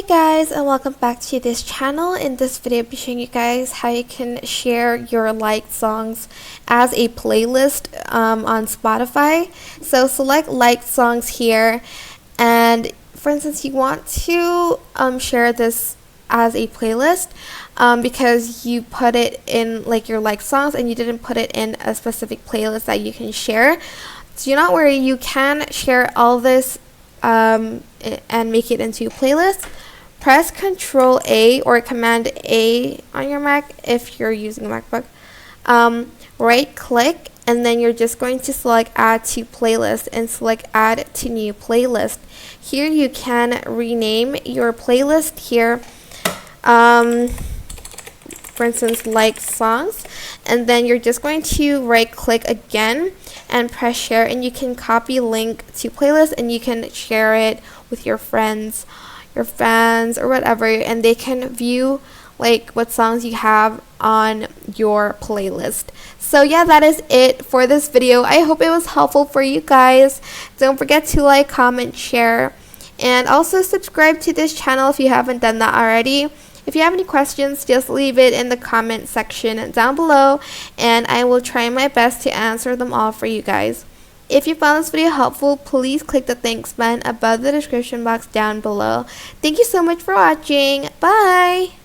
Hey guys, and welcome back to this channel. In this video I'll be showing you guys how you can share your liked songs as a playlist on Spotify. So select liked songs here, and for instance you want to share this as a playlist because you put it in like your liked songs and you didn't put it in a specific playlist that you can share. Do not worry, you can share all this and make it into a playlist. Press Control A or Command A on your Mac if you're using a MacBook. Right click, and then you're just going to select Add to Playlist and select Add to New Playlist. Here you can rename your playlist here. For instance, like songs, and then you're just going to right click again and press share, and you can copy link to playlist and you can share it with your friends, your fans, or whatever, and they can view like what songs you have on your playlist. So yeah, that is it for this video. I hope it was helpful for you guys. Don't forget to like, comment, share, and also subscribe to this channel if you haven't done that already. If you have any questions, just leave it in the comment section down below, and I will try my best to answer them all for you guys. If you found this video helpful, please click the thanks button above the description box down below. Thank you so much for watching. Bye!